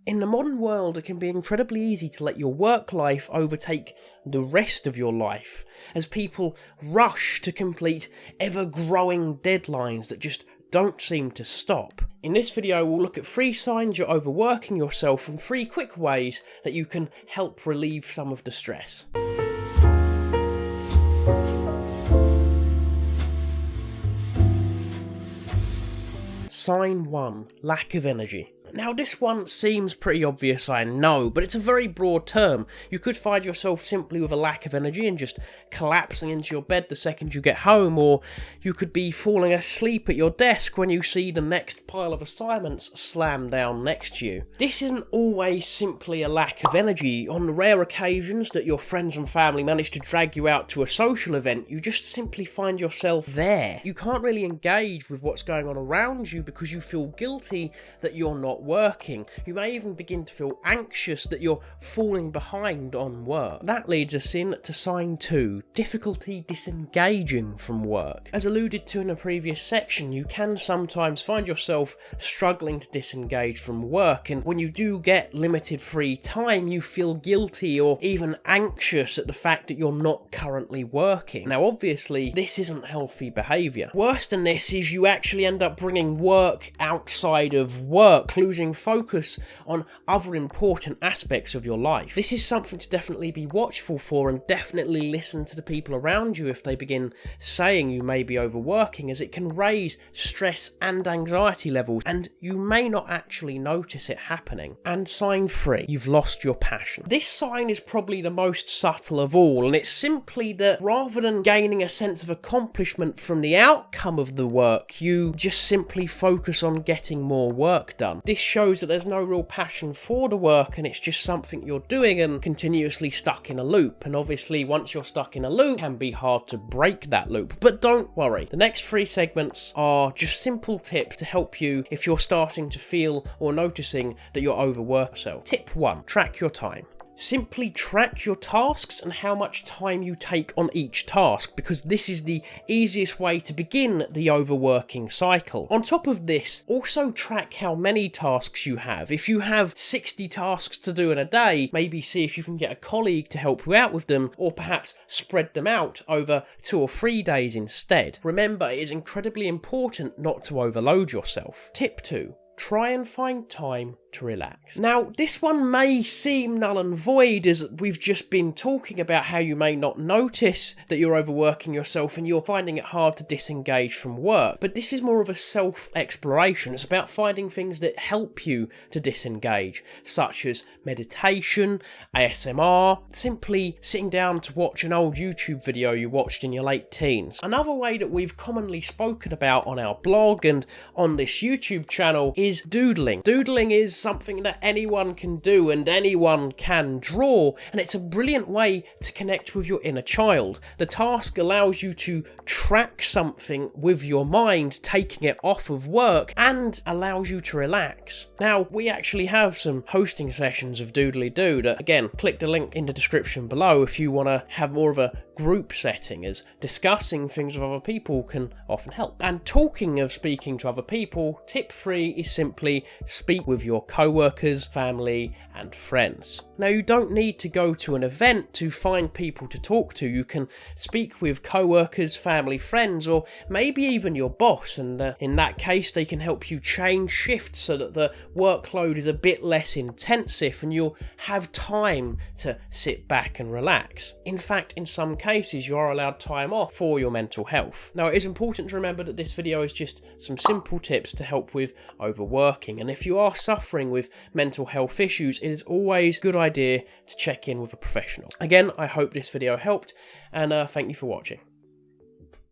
In the modern world, it can be incredibly easy to let your work life overtake the rest of your life, as people rush to complete ever-growing deadlines that just don't seem to stop. In this video, we'll look at 3 signs you're overworking yourself and 3 quick ways that you can help relieve some of the stress. Sign 1. Lack of energy. Now this one seems pretty obvious, I know, but it's a very broad term. You could find yourself simply with a lack of energy and just collapsing into your bed the second you get home, or you could be falling asleep at your desk when you see the next pile of assignments slam down next to you. This isn't always simply a lack of energy. On the rare occasions that your friends and family manage to drag you out to a social event, you just simply find yourself there. You can't really engage with what's going on around you because you feel guilty that you're not working. You may even begin to feel anxious that you're falling behind on work. That leads us in to sign 2, difficulty disengaging from work. As alluded to in a previous section, you can sometimes find yourself struggling to disengage from work, and when you do get limited free time, you feel guilty or even anxious at the fact that you're not currently working. Now obviously, this isn't healthy behaviour. Worse than this is you actually end up bringing work outside of work, losing focus on other important aspects of your life. This is something to definitely be watchful for, and definitely listen to the people around you if they begin saying you may be overworking, as it can raise stress and anxiety levels, and you may not actually notice it happening. And sign 3, you've lost your passion. This sign is probably the most subtle of all, and it's simply that rather than gaining a sense of accomplishment from the outcome of the work, you just simply focus on getting more work done. This shows that there's no real passion for the work, and it's just something you're doing and continuously stuck in a loop. And obviously once you're stuck in a loop, it can be hard to break that loop. But don't worry, the next 3 segments are just simple tips to help you if you're starting to feel or noticing that you're overworking yourself. Tip 1, track your time. Simply track your tasks and how much time you take on each task, because this is the easiest way to begin the overworking cycle. On top of this, also track how many tasks you have. If you have 60 tasks to do in a day, maybe see if you can get a colleague to help you out with them, or perhaps spread them out over 2 or 3 days instead. Remember, it is incredibly important not to overload yourself. Tip 2. Try and find time to relax. Now, this one may seem null and void, as we've just been talking about how you may not notice that you're overworking yourself and you're finding it hard to disengage from work. But this is more of a self-exploration. It's about finding things that help you to disengage, such as meditation, ASMR, simply sitting down to watch an old YouTube video you watched in your late teens. Another way that we've commonly spoken about on our blog and on this YouTube channel is doodling. Doodling is something that anyone can do and anyone can draw, and it's a brilliant way to connect with your inner child. The task allows you to track something with your mind, taking it off of work, and allows you to relax. Now, we actually have some hosting sessions of DOODLELEDO that, again, click the link in the description below if you want to have more of a group setting, as discussing things with other people can often help. And talking of speaking to other people, tip 3 is simply speak with your co-workers, family and friends. Now, you don't need to go to an event to find people to talk to. You can speak with co-workers, family, friends, or maybe even your boss, and in that case they can help you change shifts so that the workload is a bit less intensive and you'll have time to sit back and relax. In fact, in some cases you are allowed time off for your mental health. Now, it is important to remember that this video is just some simple tips to help with overworking, and if you are suffering with mental health issues, it is always a good idea to check in with a professional. Again, I hope this video helped, and thank you for watching.